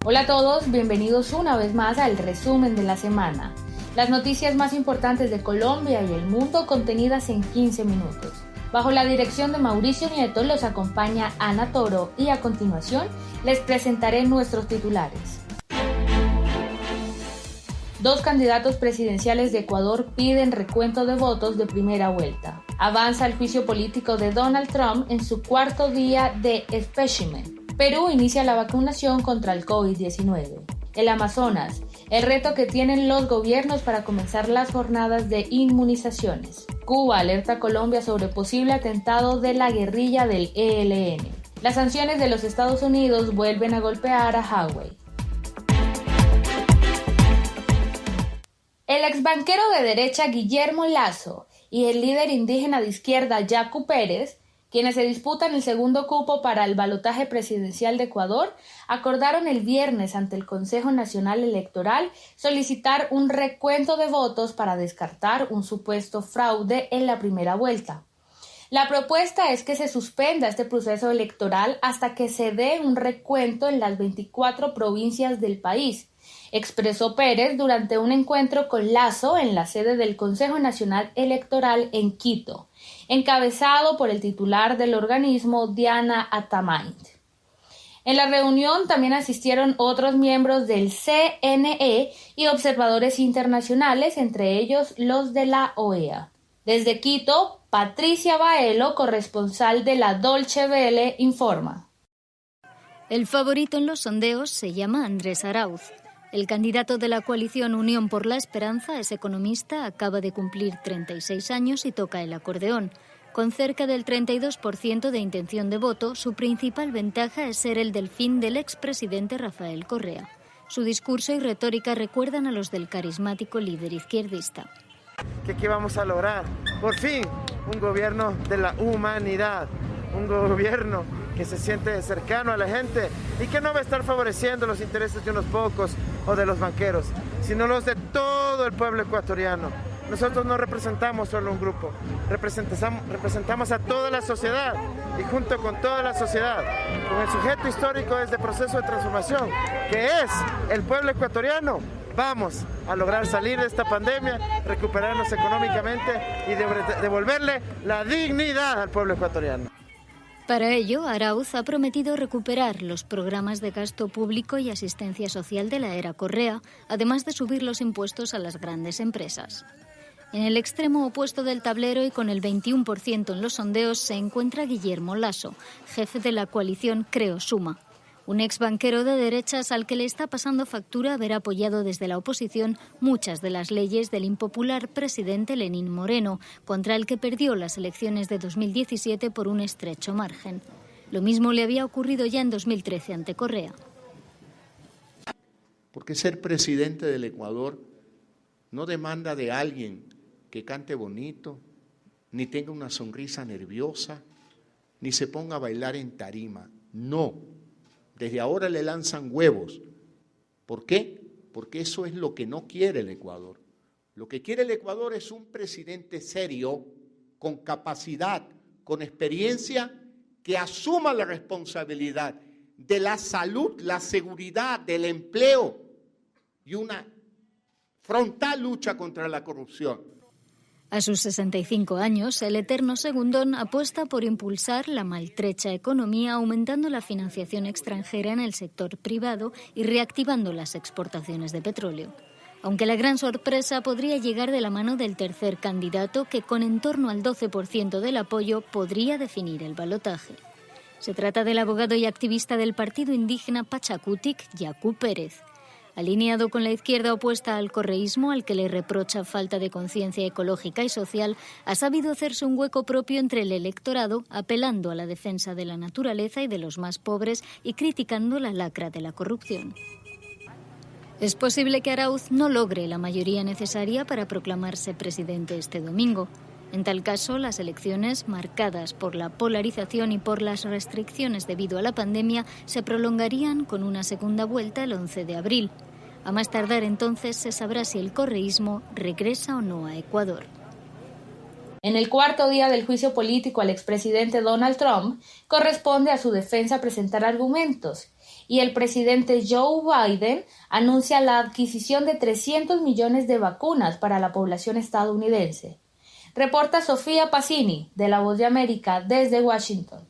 Hola a todos, bienvenidos una vez más al resumen de la semana. Las noticias más importantes de Colombia y el mundo contenidas en 15 minutos. Bajo la dirección de Mauricio Nieto los acompaña Ana Toro y a continuación les presentaré nuestros titulares. 2 candidatos presidenciales de Ecuador piden recuento de votos de primera vuelta. Avanza el juicio político de Donald Trump en su cuarto día de impeachment. Perú inicia la vacunación contra el COVID-19. El Amazonas, el reto que tienen los gobiernos para comenzar las jornadas de inmunizaciones. Cuba alerta a Colombia sobre posible atentado de la guerrilla del ELN. Las sanciones de los Estados Unidos vuelven a golpear a Huawei. El exbanquero de derecha Guillermo Lasso y el líder indígena de izquierda Yacu Pérez, quienes se disputan el segundo cupo para el balotaje presidencial de Ecuador, acordaron el viernes ante el Consejo Nacional Electoral solicitar un recuento de votos para descartar un supuesto fraude en la primera vuelta. La propuesta es que se suspenda este proceso electoral hasta que se dé un recuento en las 24 provincias del país, expresó Pérez durante un encuentro con Lasso en la sede del Consejo Nacional Electoral en Quito, encabezado por el titular del organismo, Diana Atamaint. En la reunión también asistieron otros miembros del CNE y observadores internacionales, entre ellos los de la OEA. Desde Quito, Patricia Baelo, corresponsal de la Deutsche Welle, informa. El favorito en los sondeos se llama Andrés Arauz. El candidato de la coalición Unión por la Esperanza es economista, acaba de cumplir 36 años y toca el acordeón. Con cerca del 32% de intención de voto, su principal ventaja es ser el delfín del expresidente Rafael Correa. Su discurso y retórica recuerdan a los del carismático líder izquierdista. ¿Qué vamos a lograr? Por fin, un gobierno de la humanidad, un gobierno que se siente cercano a la gente y que no va a estar favoreciendo los intereses de unos pocos o de los banqueros, sino los de todo el pueblo ecuatoriano. Nosotros no representamos solo un grupo, representamos a toda la sociedad y junto con toda la sociedad, con el sujeto histórico de este proceso de transformación, que es el pueblo ecuatoriano, vamos a lograr salir de esta pandemia, recuperarnos económicamente y devolverle la dignidad al pueblo ecuatoriano. Para ello, Arauz ha prometido recuperar los programas de gasto público y asistencia social de la era Correa, además de subir los impuestos a las grandes empresas. En el extremo opuesto del tablero y con el 21% en los sondeos se encuentra Guillermo Lasso, jefe de la coalición Creo Suma, un exbanquero de derechas al que le está pasando factura haber apoyado desde la oposición muchas de las leyes del impopular presidente Lenín Moreno, contra el que perdió las elecciones de 2017 por un estrecho margen. Lo mismo le había ocurrido ya en 2013 ante Correa. Porque ser presidente del Ecuador no demanda de alguien que cante bonito, ni tenga una sonrisa nerviosa, ni se ponga a bailar en tarima. No. Desde ahora le lanzan huevos. ¿Por qué? Porque eso es lo que no quiere el Ecuador. Lo que quiere el Ecuador es un presidente serio, con capacidad, con experiencia, que asuma la responsabilidad de la salud, la seguridad, del empleo y una frontal lucha contra la corrupción. A sus 65 años, el eterno segundón apuesta por impulsar la maltrecha economía, aumentando la financiación extranjera en el sector privado y reactivando las exportaciones de petróleo. Aunque la gran sorpresa podría llegar de la mano del tercer candidato, que con en torno al 12% del apoyo podría definir el balotaje. Se trata del abogado y activista del partido indígena Pachakutik, Yacu Pérez. Alineado con la izquierda opuesta al correísmo, al que le reprocha falta de conciencia ecológica y social, ha sabido hacerse un hueco propio entre el electorado, apelando a la defensa de la naturaleza y de los más pobres y criticando la lacra de la corrupción. Es posible que Arauz no logre la mayoría necesaria para proclamarse presidente este domingo. En tal caso, las elecciones, marcadas por la polarización y por las restricciones debido a la pandemia, se prolongarían con una segunda vuelta el 11 de abril. A más tardar entonces se sabrá si el correísmo regresa o no a Ecuador. En el cuarto día del juicio político al expresidente Donald Trump, corresponde a su defensa presentar argumentos, y el presidente Joe Biden anuncia la adquisición de 300 millones de vacunas para la población estadounidense. Reporta Sofía Pacini, de La Voz de América, desde Washington.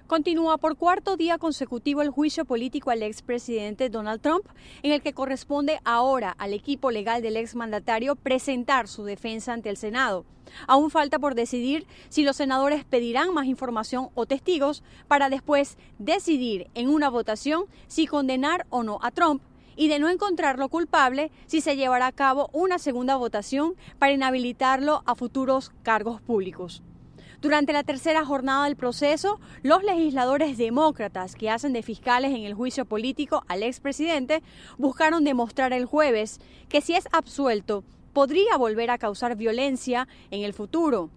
Continúa por cuarto día consecutivo el juicio político al expresidente Donald Trump, en el que corresponde ahora al equipo legal del exmandatario presentar su defensa ante el Senado. Aún falta por decidir si los senadores pedirán más información o testigos para después decidir en una votación si condenar o no a Trump, y de no encontrarlo culpable, si se llevará a cabo una segunda votación para inhabilitarlo a futuros cargos públicos. Durante la tercera jornada del proceso, los legisladores demócratas que hacen de fiscales en el juicio político al expresidente buscaron demostrar el jueves que si es absuelto, podría volver a causar violencia en el futuro.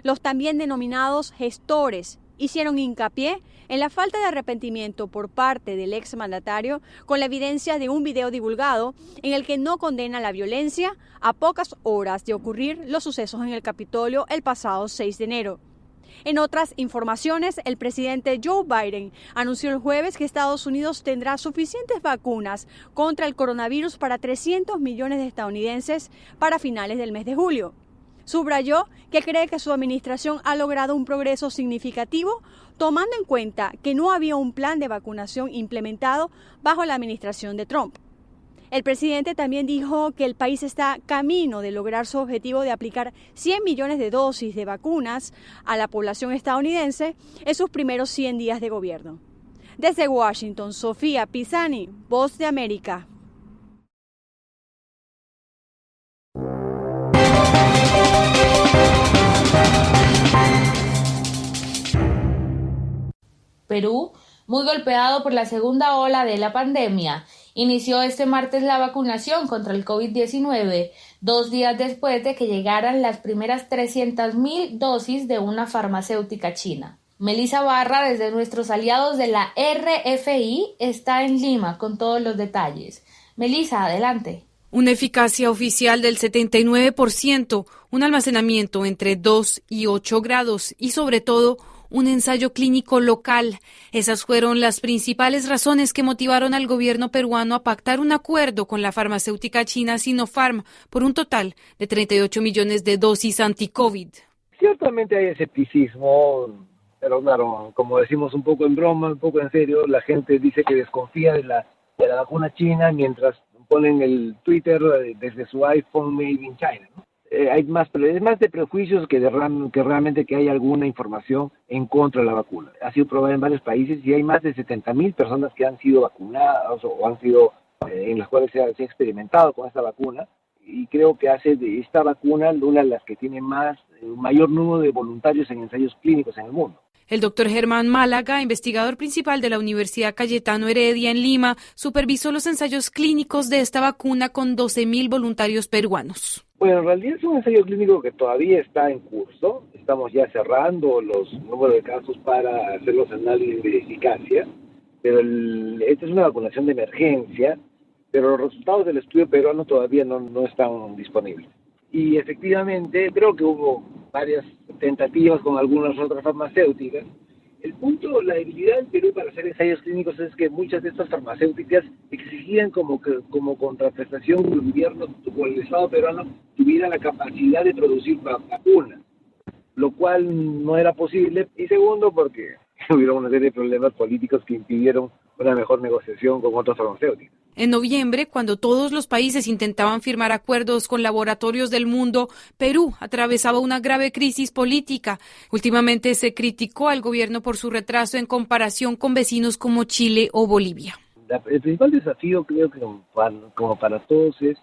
Los también denominados gestores hicieron hincapié en la falta de arrepentimiento por parte del exmandatario con la evidencia de un video divulgado en el que no condena la violencia a pocas horas de ocurrir los sucesos en el Capitolio el pasado 6 de enero. En otras informaciones, el presidente Joe Biden anunció el jueves que Estados Unidos tendrá suficientes vacunas contra el coronavirus para 300 millones de estadounidenses para finales del mes de julio. Subrayó que cree que su administración ha logrado un progreso significativo, tomando en cuenta que no había un plan de vacunación implementado bajo la administración de Trump. El presidente también dijo que el país está camino de lograr su objetivo de aplicar 100 millones de dosis de vacunas a la población estadounidense en sus primeros 100 días de gobierno. Desde Washington, Sofía Pisani, Voz de América. Perú, muy golpeado por la segunda ola de la pandemia, inició este martes la vacunación contra el COVID-19, 2 días después de que llegaran las primeras 300.000 dosis de una farmacéutica china. Melissa Barra, desde nuestros aliados de la RFI, está en Lima con todos los detalles. Melissa, adelante. Una eficacia oficial del 79%, un almacenamiento entre 2 y 8 grados y sobre todo un ensayo clínico local. Esas fueron las principales razones que motivaron al gobierno peruano a pactar un acuerdo con la farmacéutica china Sinopharm por un total de 38 millones de dosis anti-COVID. Ciertamente hay escepticismo, pero claro, como decimos un poco en broma, un poco en serio, la gente dice que desconfía de la vacuna china mientras ponen el Twitter desde su iPhone Made in China, ¿no? Es más de prejuicios que realmente que hay alguna información en contra de la vacuna. Ha sido probada en varios países y hay más de 70,000 personas que han sido vacunadas o han sido en las cuales se ha experimentado con esta vacuna, y creo que hace de esta vacuna una de las que tiene mayor número de voluntarios en ensayos clínicos en el mundo. El doctor Germán Málaga, investigador principal de la Universidad Cayetano Heredia en Lima, supervisó los ensayos clínicos de esta vacuna con 12,000 voluntarios peruanos. Bueno, en realidad es un ensayo clínico que todavía está en curso. Estamos ya cerrando los números de casos para hacer los análisis de eficacia, pero esta es una vacunación de emergencia, pero los resultados del estudio peruano todavía no están disponibles. Y efectivamente creo que hubo varias tentativas con algunas otras farmacéuticas. El punto, la debilidad del Perú para hacer ensayos clínicos es que muchas de estas farmacéuticas exigían como contraprestación que el gobierno o el Estado peruano tuviera la capacidad de producir vacunas, lo cual no era posible. Y segundo, porque hubo una serie de problemas políticos que impidieron una mejor negociación con otras farmacéuticas. En noviembre, cuando todos los países intentaban firmar acuerdos con laboratorios del mundo, Perú atravesaba una grave crisis política. Últimamente se criticó al gobierno por su retraso en comparación con vecinos como Chile o Bolivia. El principal desafío, creo que como para todos, es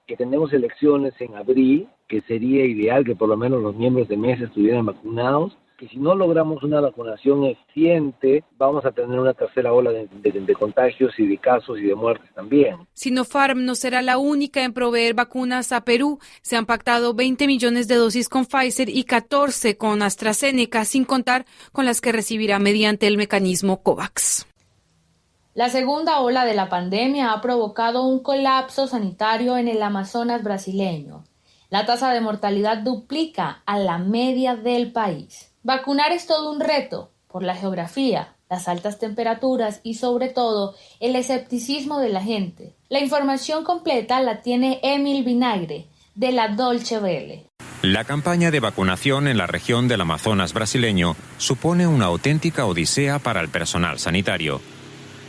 que tenemos elecciones en abril, que sería ideal que por lo menos los miembros de mesa estuvieran vacunados, que si no logramos una vacunación eficiente, vamos a tener una tercera ola de contagios y de casos y de muertes también. Sinopharm no será la única en proveer vacunas a Perú. Se han pactado 20 millones de dosis con Pfizer y 14 con AstraZeneca, sin contar con las que recibirá mediante el mecanismo COVAX. La segunda ola de la pandemia ha provocado un colapso sanitario en el Amazonas brasileño. La tasa de mortalidad duplica a la media del país. Vacunar es todo un reto por la geografía, las altas temperaturas y sobre todo el escepticismo de la gente. La información completa la tiene Emil Vinagre de la Deutsche Welle. La campaña de vacunación en la región del Amazonas brasileño supone una auténtica odisea para el personal sanitario.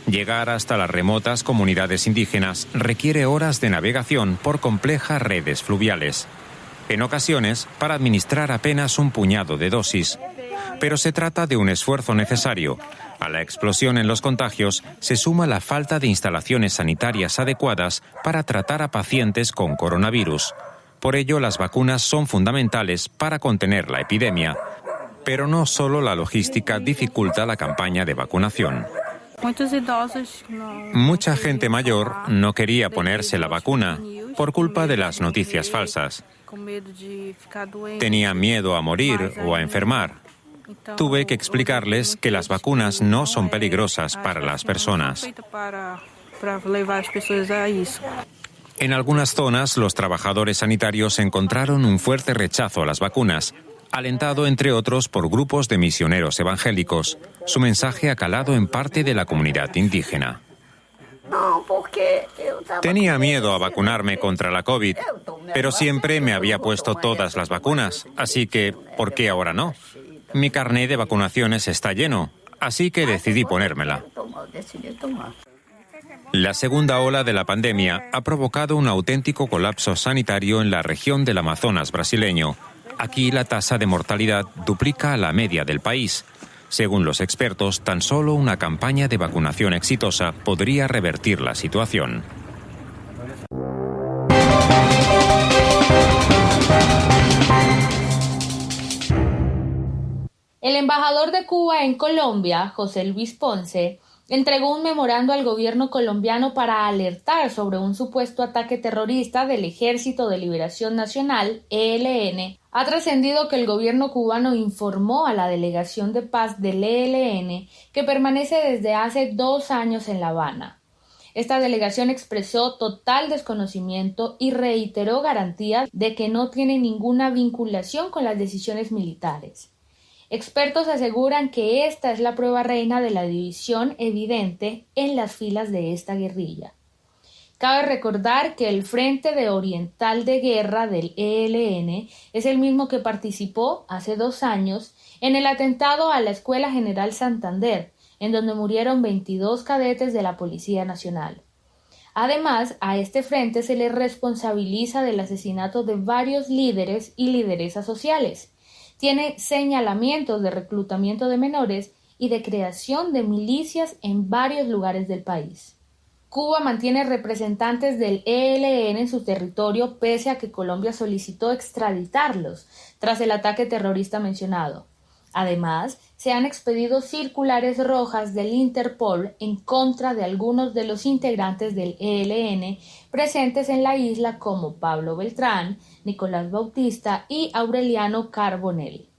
Llegar hasta las remotas comunidades indígenas requiere horas de navegación por complejas redes fluviales. En ocasiones, para administrar apenas un puñado de dosis. Pero se trata de un esfuerzo necesario. A la explosión en los contagios se suma la falta de instalaciones sanitarias adecuadas para tratar a pacientes con coronavirus. Por ello, las vacunas son fundamentales para contener la epidemia. Pero no solo la logística dificulta la campaña de vacunación. Mucha gente mayor no quería ponerse la vacuna por culpa de las noticias falsas. Tenía miedo a morir o a enfermar. Tuve que explicarles que las vacunas no son peligrosas para las personas. En algunas zonas, los trabajadores sanitarios encontraron un fuerte rechazo a las vacunas, alentado entre otros por grupos de misioneros evangélicos. Su mensaje ha calado en parte de la comunidad indígena. Tenía miedo a vacunarme contra la COVID, pero siempre me había puesto todas las vacunas, así que, ¿por qué ahora no? Mi carné de vacunaciones está lleno, así que decidí ponérmela. La segunda ola de la pandemia ha provocado un auténtico colapso sanitario en la región del Amazonas brasileño. Aquí la tasa de mortalidad duplica a la media del país. Según los expertos, tan solo una campaña de vacunación exitosa podría revertir la situación. El embajador de Cuba en Colombia, José Luis Ponce, entregó un memorando al gobierno colombiano para alertar sobre un supuesto ataque terrorista del Ejército de Liberación Nacional, ELN. Ha trascendido que el gobierno cubano informó a la delegación de paz del ELN que permanece desde hace 2 años en La Habana. Esta delegación expresó total desconocimiento y reiteró garantías de que no tiene ninguna vinculación con las decisiones militares. Expertos aseguran que esta es la prueba reina de la división evidente en las filas de esta guerrilla. Cabe recordar que el Frente de Oriental de Guerra del ELN es el mismo que participó hace 2 años en el atentado a la Escuela General Santander, en donde murieron 22 cadetes de la Policía Nacional. Además, a este frente se le responsabiliza del asesinato de varios líderes y lideresas sociales. Tiene señalamientos de reclutamiento de menores y de creación de milicias en varios lugares del país. Cuba mantiene representantes del ELN en su territorio pese a que Colombia solicitó extraditarlos tras el ataque terrorista mencionado. Además, se han expedido circulares rojas del Interpol en contra de algunos de los integrantes del ELN presentes en la isla como Pablo Beltrán, Nicolás Bautista y Aureliano Carbonell.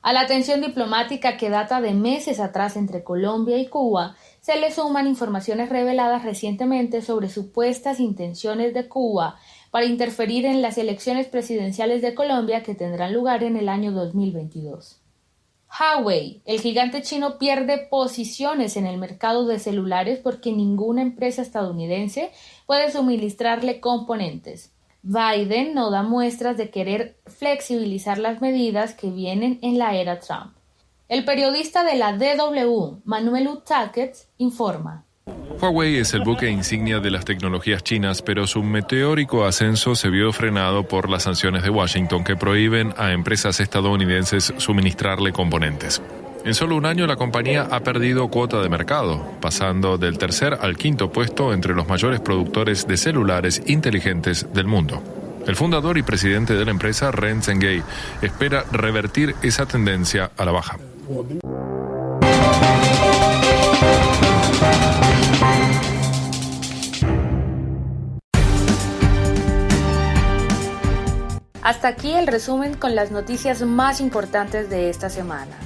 A la tensión diplomática que data de meses atrás entre Colombia y Cuba, se le suman informaciones reveladas recientemente sobre supuestas intenciones de Cuba para interferir en las elecciones presidenciales de Colombia que tendrán lugar en el año 2022. Huawei, el gigante chino, pierde posiciones en el mercado de celulares porque ninguna empresa estadounidense puede suministrarle componentes. Biden no da muestras de querer flexibilizar las medidas que vienen en la era Trump. El periodista de la DW, Manuel Utakets, informa. Huawei es el buque insignia de las tecnologías chinas, pero su meteórico ascenso se vio frenado por las sanciones de Washington que prohíben a empresas estadounidenses suministrarle componentes. En solo un año la compañía ha perdido cuota de mercado, pasando del 3er al 5º puesto entre los mayores productores de celulares inteligentes del mundo. El fundador y presidente de la empresa, Ren Zhenghe, espera revertir esa tendencia a la baja. Hasta aquí el resumen con las noticias más importantes de esta semana.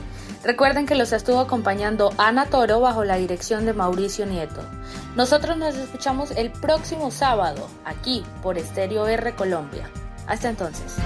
Recuerden que los estuvo acompañando Ana Toro bajo la dirección de Mauricio Nieto. Nosotros nos escuchamos el próximo sábado, aquí por Estéreo R Colombia. Hasta entonces.